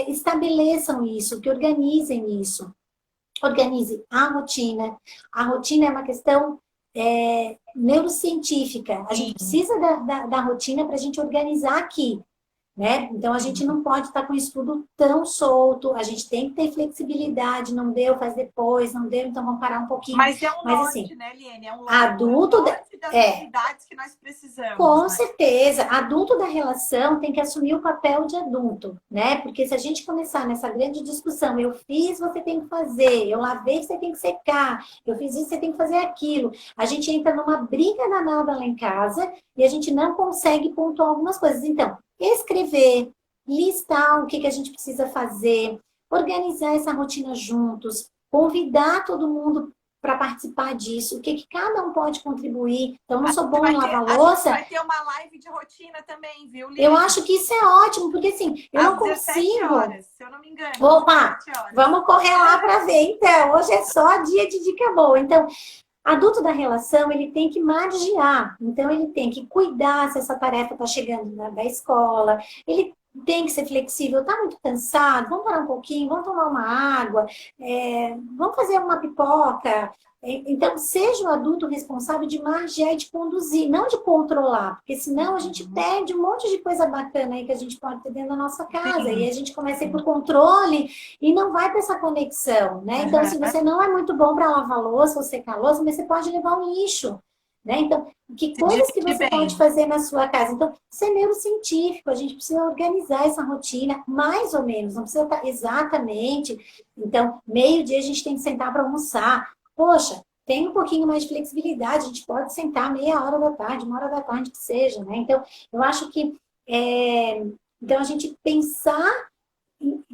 estabeleçam isso, que organizem isso. Organize a rotina. A rotina é uma questão neurocientífica. A gente precisa da rotina para a gente organizar aqui, né? Então, a gente não pode estar com isso tudo tão solto. A gente tem que ter flexibilidade. Não deu, faz depois. Não deu, então vamos parar um pouquinho. Mas é um norte, assim, né, Liene? É um norte, adulto das atividades que nós precisamos. Com né? certeza. Adulto da relação tem que assumir o papel de adulto, né? Porque se a gente começar nessa grande discussão, eu fiz, você tem que fazer. Eu lavei, você tem que secar. Eu fiz isso, você tem que fazer aquilo. A gente entra numa briga danada lá em casa e a gente não consegue pontuar algumas coisas. Então, escrever, listar o que a gente precisa fazer, organizar essa rotina juntos, convidar todo mundo para participar disso, o que cada um pode contribuir. Então, não sou bom em lavar louça. Vai ter uma live de rotina também, viu, Lívia? Eu acho que isso é ótimo, porque assim, eu não consigo... horas, se eu não me engano. Opa, vamos correr lá para ver. Então, hoje é só dia de dica boa. Então, adulto da relação, ele tem que margear. Então, ele tem que cuidar se essa tarefa está chegando da escola. Ele tem que ser flexível. Tá muito cansado? Vamos parar um pouquinho, vamos tomar uma água, vamos fazer uma pipoca. Então, seja o adulto responsável de margear e de conduzir, não de controlar, porque senão a gente perde um monte de coisa bacana aí que a gente pode ter dentro da nossa casa. E a gente começa a ir pro controle e não vai para essa conexão, né? Então, se você não é muito bom para lavar louça ou secar louça, mas você pode levar um lixo, né? Então, que coisas que você pode fazer na sua casa? Então, isso é neurocientífico, a gente precisa organizar essa rotina, mais ou menos, não precisa estar exatamente. Então, meio-dia a gente tem que sentar para almoçar. Poxa, tem um pouquinho mais de flexibilidade, a gente pode sentar 1/2 da tarde, 1 hora da tarde, que seja, né? Então, eu acho que então a gente pensar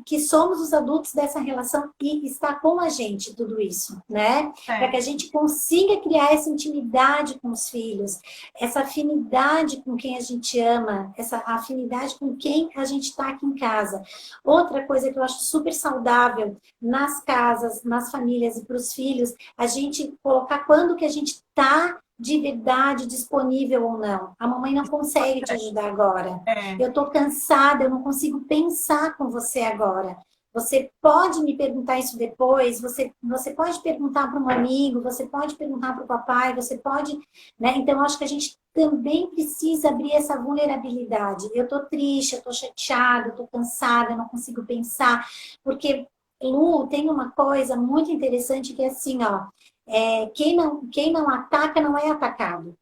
que somos os adultos dessa relação e está com a gente tudo isso, né? Para que a gente consiga criar essa intimidade com os filhos, essa afinidade com quem a gente ama, essa afinidade com quem a gente está aqui em casa. Outra coisa que eu acho super saudável nas casas, nas famílias e para os filhos, a gente colocar quando que a gente está de verdade disponível ou não. A mamãe não consegue te ajudar agora. Eu tô cansada, eu não consigo pensar com você agora. Você pode me perguntar isso depois, você pode perguntar para um amigo, você pode perguntar para o papai, você pode, né? Então, eu acho que a gente também precisa abrir essa vulnerabilidade. Eu tô triste, eu tô chateada, eu tô cansada, eu não consigo pensar, porque, Lu, tem uma coisa muito interessante que é assim, ó, quem não ataca não é atacado,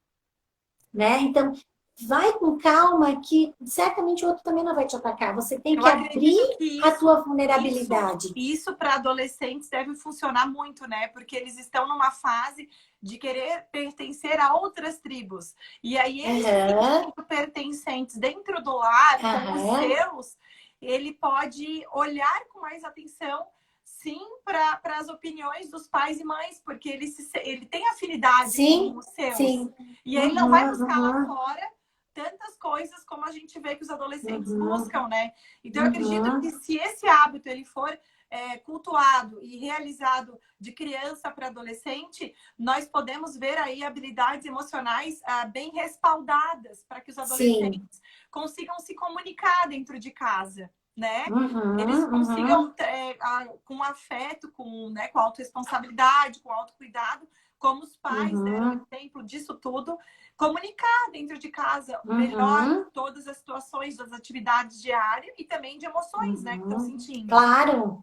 né? Então, vai com calma que certamente o outro também não vai te atacar. Você tem que abrir a tua vulnerabilidade. Isso para adolescentes deve funcionar muito, né? Porque eles estão numa fase de querer pertencer a outras tribos. E aí eles sendo pertencentes dentro do lar, com os seus, ele pode olhar com mais atenção, sim, para as opiniões dos pais e mães, porque ele tem afinidade com os seus. Sim. E ele não vai buscar lá fora tantas coisas como a gente vê que os adolescentes buscam, né? Então, eu acredito que se esse hábito ele for cultuado e realizado de criança para adolescente, nós podemos ver aí habilidades emocionais bem respaldadas para que os adolescentes consigam se comunicar dentro de casa, né? Eles consigam, com afeto, com autorresponsabilidade, com autocuidado, como os pais deram exemplo disso tudo, comunicar dentro de casa melhor todas as situações, das atividades diárias e também de emoções, né, que estão sentindo. Claro.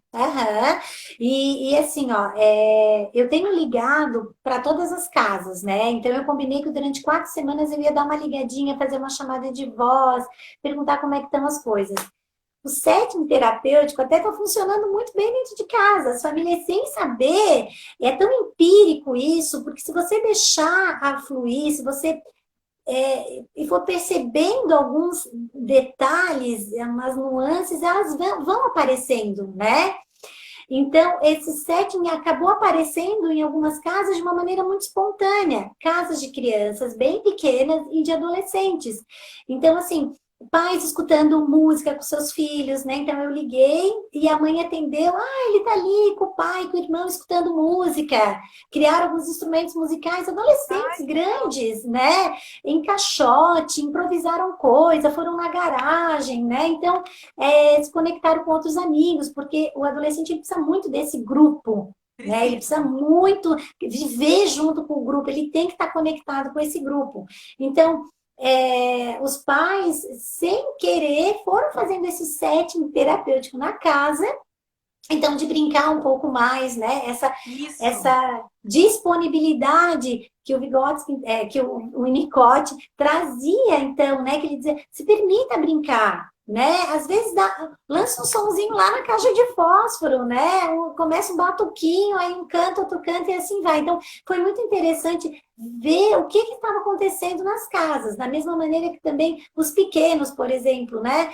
E assim, ó, eu tenho ligado para todas as casas, né? Então eu combinei que durante 4 semanas eu ia dar uma ligadinha, fazer uma chamada de voz, perguntar como é que estão as coisas. O setting terapêutico até está funcionando muito bem dentro de casa. As famílias sem saber, é tão empírico isso, porque se você deixar a fluir, se você e for percebendo alguns detalhes, umas nuances, elas vão aparecendo, né? Então, esse setting acabou aparecendo em algumas casas de uma maneira muito espontânea. Casas de crianças bem pequenas e de adolescentes. Então, assim, pais escutando música com seus filhos, né? Então eu liguei e a mãe atendeu. Ele tá ali com o pai, com o irmão, escutando música. Criaram alguns instrumentos musicais, adolescentes grandes, né? Em caixote, improvisaram coisa, foram na garagem, né? Então, se conectaram com outros amigos, porque o adolescente precisa muito desse grupo. Né? Ele precisa muito viver junto com o grupo, ele tem que estar conectado com esse grupo. Então, os pais, sem querer, foram fazendo esse setting terapêutico na casa, então de brincar um pouco mais, né? Essa disponibilidade que o Vygotsky, que o Winnicott trazia, então, né? Que ele dizia, se permita brincar, né? Às vezes lança um sonzinho lá na caixa de fósforo, né? Começa um batuquinho, aí um canta, outro canta e assim vai. Então, foi muito interessante ver o que estava acontecendo nas casas, da mesma maneira que também os pequenos, por exemplo, né?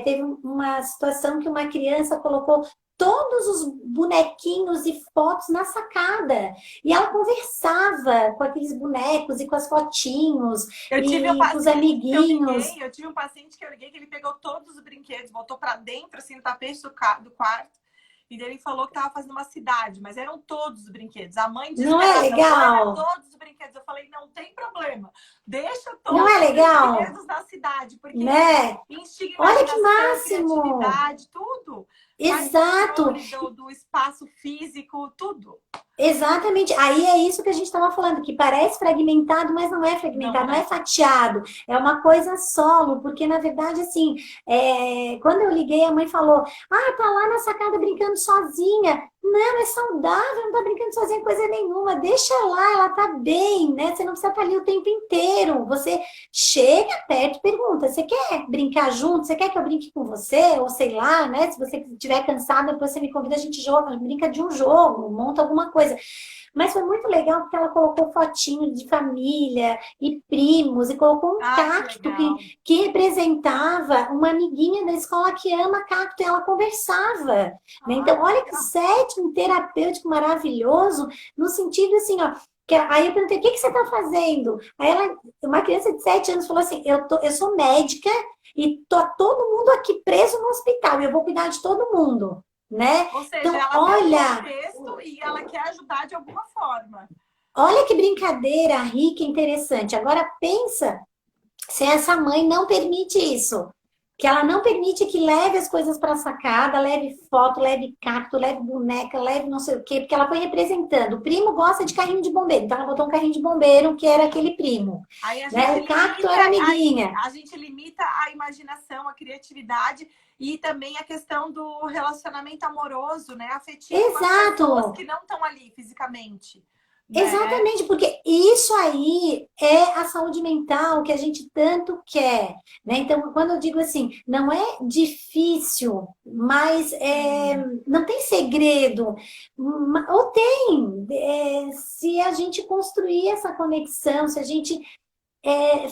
Teve uma situação que uma criança colocou todos os bonequinhos e fotos na sacada. E ela conversava com aqueles bonecos e com as fotinhos com os amiguinhos. Eu tive um paciente que eu liguei que ele pegou todos os brinquedos, botou para dentro, assim, no tapete do quarto. E ele falou que estava fazendo uma cidade, mas eram todos os brinquedos. A mãe disse não é legal. Todos os brinquedos. Eu falei, não tem problema. Deixa todos os brinquedos na cidade. Porque instiga olha que máximo. Criatividade, tudo. Exato. Do espaço físico, tudo. Exatamente. Aí é isso que a gente estava falando, que parece fragmentado, mas não é fragmentado, não é fatiado. É uma coisa solo, porque na verdade, assim, quando eu liguei, a mãe falou, tá lá na sacada brincando sozinha. Não, é saudável, não tá brincando sozinha coisa nenhuma. Deixa lá, ela tá bem, né? Você não precisa estar ali o tempo inteiro. Você chega perto e pergunta, você quer brincar junto? Você quer que eu brinque com você? Ou sei lá, né? Se você estiver cansado, depois você me convida, a gente joga, brinca de um jogo, monta alguma coisa. Mas foi muito legal porque ela colocou fotinho de família e primos, e colocou um cacto que legal. que representava uma amiguinha da escola que ama cacto, e ela conversava, né? Então, olha que Legal. setting terapêutico maravilhoso, no sentido assim, ó, aí eu perguntei, o que você está fazendo? Aí ela, uma criança de 7 anos falou assim, eu sou médica e tô todo mundo aqui preso no hospital, e eu vou cuidar de todo mundo, né? Ou seja, Então, ela vê o olha, contexto e ela quer ajudar de alguma forma. olha que brincadeira rica e interessante. Agora pensa se essa mãe não permite isso, que ela não permite que leve as coisas para a sacada, leve foto, leve cacto, leve boneca, leve não sei o quê, porque ela foi representando. O primo gosta de carrinho de bombeiro, então ela botou um carrinho de bombeiro que era aquele primo, Aí né? O cacto era amiguinha. a gente limita a imaginação, a criatividade e também a questão do relacionamento amoroso, né? Afetivo com as pessoas Exato. que não estão ali fisicamente, né? Exatamente, porque isso aí é a saúde mental que a gente tanto quer, né? Então, quando eu digo assim, não é difícil, mas não tem segredo, ou tem, se a gente construir essa conexão, se a gente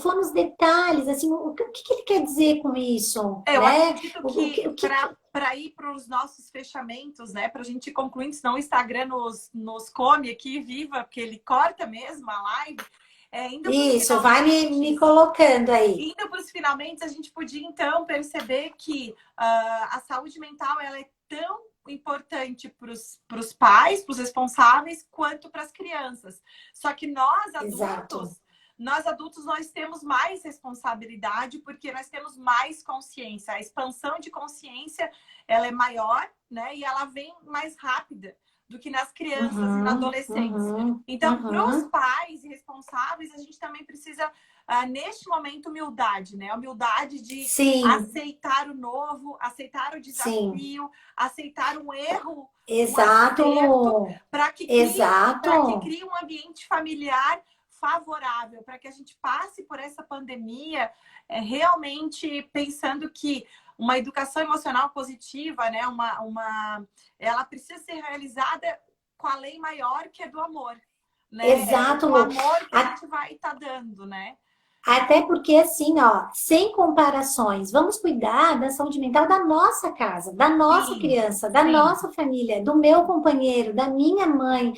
for nos detalhes, assim, o que ele quer dizer com isso, Eu né? acredito O que que, o que, para ir para os nossos fechamentos, né? Para a gente ir concluindo, senão o Instagram nos come aqui, viva, porque ele corta mesmo a live. Indo para os isso, vai me finalmente, colocando aí. indo para os finalmente, a gente podia então perceber que a saúde mental ela é tão importante para os pais, para os responsáveis, quanto para as crianças. Só que Exato. nós adultos, nós temos mais responsabilidade porque nós temos mais consciência. A expansão de consciência, ela é maior, né? E ela vem mais rápida do que nas crianças e na Uhum, adolescentes. uhum, Então, para os uhum. pais e responsáveis, a gente também precisa, neste momento, humildade, né? Humildade de Sim, aceitar o novo, aceitar o sim. desafio, aceitar um erro, um acerto, Exato, para que exato. crie um ambiente familiar favorável, para que a gente passe por essa pandemia realmente pensando que uma educação emocional positiva, né? Ela precisa ser realizada com a lei maior que é do amor, né? Exato, O Lu. amor que a gente vai estar dando, né? Até porque, assim, ó, sem comparações, vamos cuidar da saúde mental da nossa casa, da nossa Sim, criança, da sim. nossa família, do meu companheiro, da minha mãe,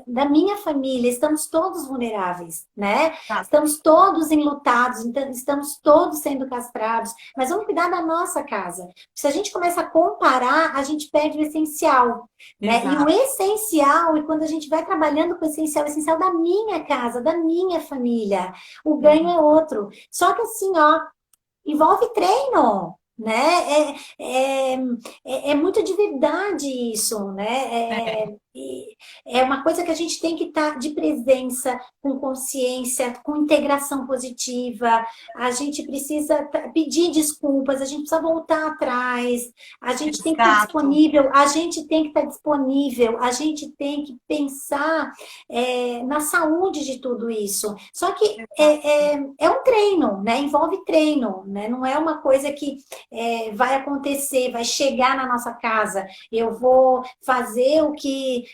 da minha família. Estamos todos vulneráveis, né? Tá. Estamos todos enlutados, então, estamos todos sendo castrados, mas vamos cuidar da nossa casa. Se a gente começa a comparar, a gente perde o essencial, né? E o Exato. essencial, e quando a gente vai trabalhando com o essencial da minha casa, da minha família. O ganho Uhum. é outro. Só que assim, ó, envolve treino, né? É muito de verdade isso, né? É, É uma coisa que a gente tem que estar de presença, com consciência, com integração positiva. A gente precisa pedir desculpas, a gente precisa voltar atrás, a gente tem que estar exato. disponível, a gente tem que estar disponível, a gente tem que pensar na saúde de tudo isso. Só que Exato. é um treino, né? Envolve treino, né? Não é uma coisa que vai acontecer, vai chegar na nossa casa. Eu vou fazer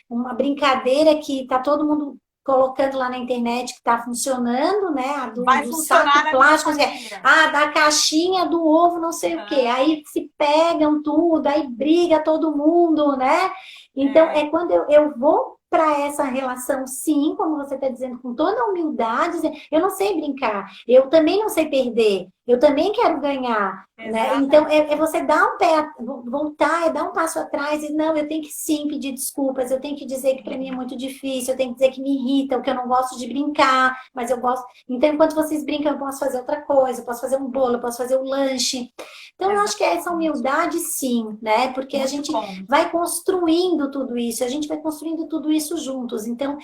uma brincadeira que tá todo mundo colocando lá na internet que está funcionando, né? Vai Do saco funcionar na minha plástico, família. da caixinha do ovo, não sei o quê. Aham. Aí se pegam tudo, aí briga todo mundo, né? Então, É, é quando eu vou para essa relação, sim, como você está dizendo, com toda a humildade, eu não sei brincar, eu também não sei perder, eu também quero ganhar, né? Então, exatamente. você dar um pé, voltar, dar um passo atrás, e não, eu tenho que sim pedir desculpas, eu tenho que dizer que para mim é muito difícil, eu tenho que dizer que me irrita, o que eu não gosto de brincar, mas eu gosto. Então, enquanto vocês brincam, eu posso fazer outra coisa, eu posso fazer um bolo, eu posso fazer um lanche. Então, eu acho que é essa Exatamente. humildade, sim, né? Porque a Muito gente bom. vai construindo tudo isso, a gente vai construindo tudo isso juntos. Então,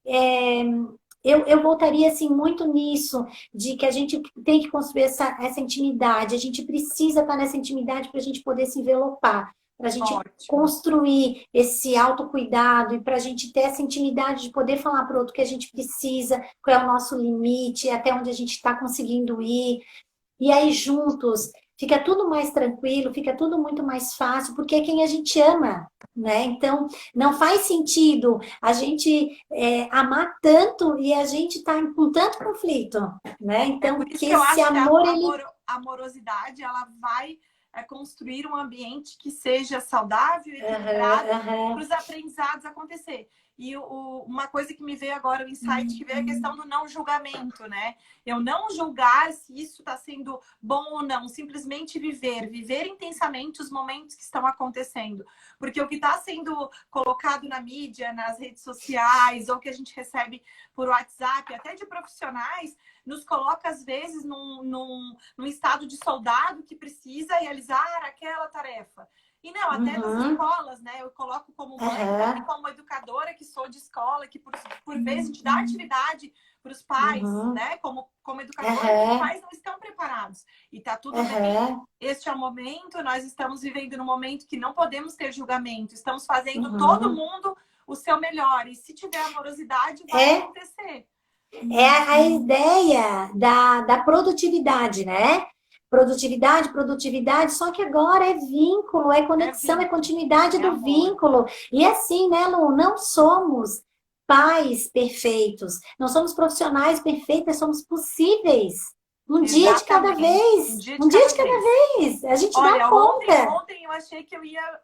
é, eu voltaria assim muito nisso, de que a gente tem que construir essa intimidade, a gente precisa estar nessa intimidade para a gente poder se envelopar, para a gente Ótimo. construir esse autocuidado e para a gente ter essa intimidade de poder falar para o outro que a gente precisa, qual é o nosso limite, até onde a gente está conseguindo ir. E aí, juntos, fica tudo mais tranquilo, fica tudo muito mais fácil, porque é quem a gente ama, né? Então, não faz sentido a gente amar tanto e a gente tá com tanto conflito, né? É Então, por isso que que eu esse acho que amor, ele... a amorosidade, ela vai construir um ambiente que seja saudável, equilibrado, para os aprendizados acontecer. E uma coisa que me veio agora, o insight, que veio a questão do não julgamento, né? Eu não julgar se isso está sendo bom ou não, simplesmente viver intensamente os momentos que estão acontecendo. Porque o que está sendo colocado na mídia, nas redes sociais, ou que a gente recebe por WhatsApp, até de profissionais, nos coloca, às vezes, num estado de soldado que precisa realizar aquela tarefa. E não, até nas escolas, né? Eu coloco como mãe, como educadora que sou de escola, que por vezes a gente dá atividade para os pais, né? Como educadora, os pais não estão preparados. E tá tudo bem. Este é o momento, nós estamos vivendo num momento que não podemos ter julgamento. Estamos fazendo todo mundo o seu melhor. E se tiver amorosidade, vai acontecer. É a ideia da produtividade, né? Produtividade, só que agora é vínculo, é conexão, é continuidade do vínculo. E assim, né, Lu, não somos pais perfeitos, não somos profissionais perfeitos, somos possíveis. Um dia de cada vez. Um dia de cada vez. A gente dá conta. Ontem eu achei que eu ia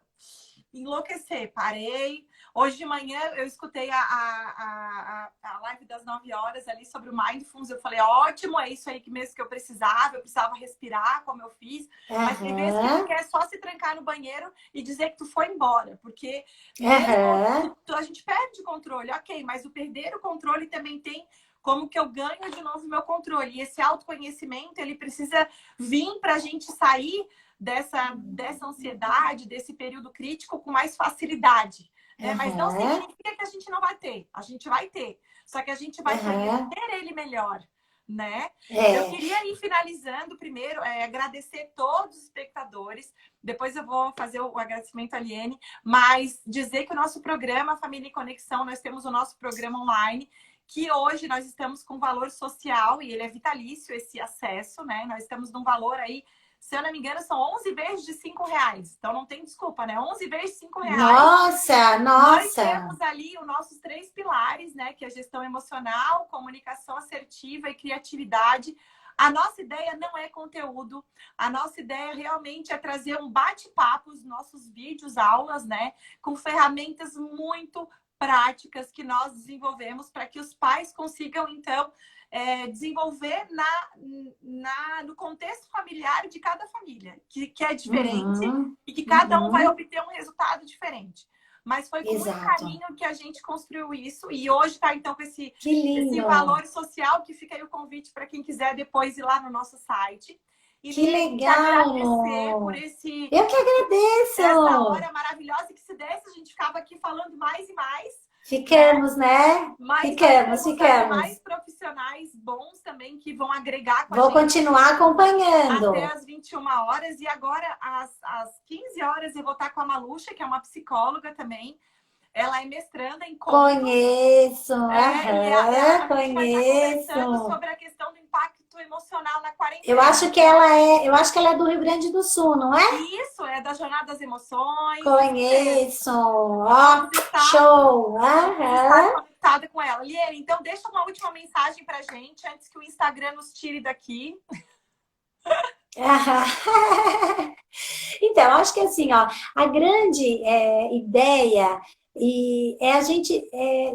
enlouquecer. Parei. Hoje de manhã eu escutei a live das 9 horas ali sobre o Mindfulness. Eu falei, ótimo, é isso aí que mesmo que eu precisava respirar, como eu fiz. Mas tem vezes que tu quer só se trancar no banheiro e dizer que tu foi embora. Porque mesmo a gente perde o controle, ok, mas o perder o controle também tem como que eu ganho de novo o meu controle. E esse autoconhecimento, ele precisa vir para a gente sair dessa ansiedade, desse período crítico com mais facilidade. Né? Mas não significa que a gente não vai ter. A gente vai ter. Só que a gente vai conhecer ele melhor. Né? Eu queria ir finalizando primeiro, agradecer todos os espectadores. Depois eu vou fazer o agradecimento à Liene. Mas dizer que o nosso programa Família em Conexão, nós temos o nosso programa online, que hoje nós estamos com valor social e ele é vitalício, esse acesso, né? Nós estamos num valor aí, se eu não me engano, são 11 vezes de R$5. Então não tem desculpa, né? 11 vezes de R$5. Nossa! Nós temos ali os nossos 3 pilares, né? Que é a gestão emocional, comunicação assertiva e criatividade. A nossa ideia não é conteúdo. A nossa ideia realmente é trazer um bate-papo, os nossos vídeos, aulas, né? Com ferramentas muito práticas que nós desenvolvemos para que os pais consigam, então, desenvolver no contexto familiar de cada família, que é diferente e que cada um vai obter um resultado diferente. Mas foi com muito carinho que a gente construiu isso e hoje está, então, com esse valor social, que fica aí o convite para quem quiser depois ir lá no nosso site. E que legal! Agradecer por esse... Eu que agradeço! Essa hora maravilhosa, que se desse, a gente ficava aqui falando mais e mais. Ficamos, né? Ficamos. Mais profissionais bons também que vão agregar com a gente. Vou gente. continuar acompanhando. Até às 21 horas. E agora, às 15 horas, eu vou estar com a Maluxa, que é uma psicóloga também. Ela é mestranda em contos. Conheço. Ela conheço. Vai estar conversando sobre a questão do impacto emocional na quarentena. Eu acho que ela é do Rio Grande do Sul, não é? Isso, é da Jornada das Emoções. Conheço. Ó, show. Estar conectada com ela. Liene, então deixa uma última mensagem pra gente antes que o Instagram nos tire daqui. Então, acho que assim, ó, a grande ideia é a gente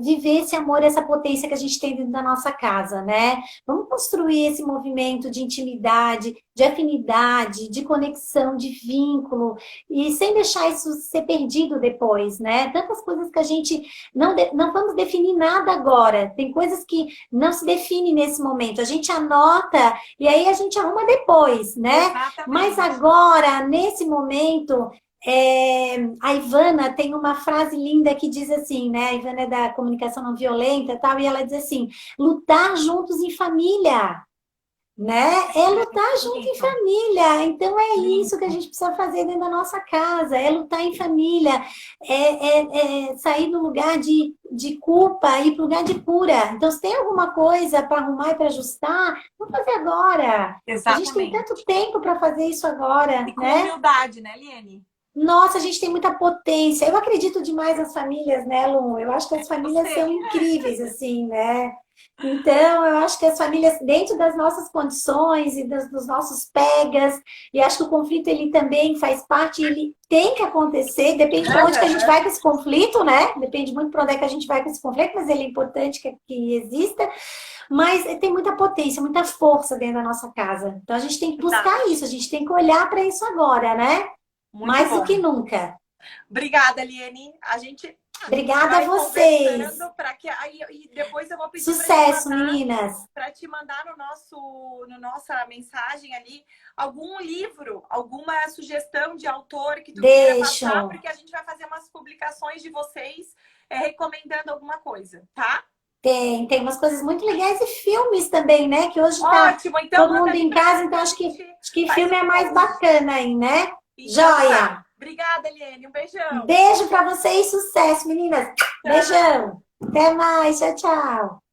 viver esse amor, essa potência que a gente tem dentro da nossa casa, né? Vamos construir esse movimento de intimidade, de afinidade, de conexão, de vínculo, e sem deixar isso ser perdido depois, né? Tantas coisas que a gente não vamos definir nada agora, tem coisas que não se definem nesse momento, a gente anota e aí a gente arruma depois, né? Exatamente. Mas agora, nesse momento... a Ivana tem uma frase linda que diz assim, né? A Ivana é da comunicação não violenta e tal, e ela diz assim: lutar juntos em família, né? É lutar junto em Bonito. família. Então é Lindo. isso que a gente precisa fazer dentro da nossa casa, é lutar em família, é sair do lugar de culpa e ir para o lugar de cura. Então, se tem alguma coisa para arrumar e para ajustar, vamos fazer agora. A gente tem Exatamente. tanto tempo para fazer isso agora, E com né? humildade, né, Liene? Nossa, a gente tem muita potência. Eu acredito demais nas famílias, né, Lu? Eu acho que as Eu famílias são sei. incríveis, assim, né? Então, eu acho que as famílias, dentro das nossas condições e dos nossos pegas, e acho que o conflito, ele também faz parte, ele tem que acontecer, depende para onde que a gente Aham. vai com esse conflito, né? Depende muito para onde é que a gente vai com esse conflito, mas ele é importante que exista. Mas tem muita potência, muita força dentro da nossa casa. Então, a gente tem que buscar Verdade. isso, a gente tem que olhar para isso agora, né? Muito Mais do que bom. nunca. Obrigada, Liene. A gente Obrigada a vai vocês. conversando para que aí e depois eu vou pedir Sucesso, meninas. para te mandar no nossa mensagem ali algum livro, alguma sugestão de autor que tu queira passar, Deixo. porque a gente vai fazer umas publicações de vocês recomendando alguma coisa, tá? Tem umas coisas muito legais e filmes também, né? Que hoje tá Ótimo, então todo manda mundo ali em para casa, mim que então a acho gente acho que faz filme um é mais post. bacana aí, né? Então tá. Joia! Obrigada, Liene. Um beijão. Beijo pra vocês, sucesso, meninas. Tchau. Beijão. Até mais. Tchau, tchau.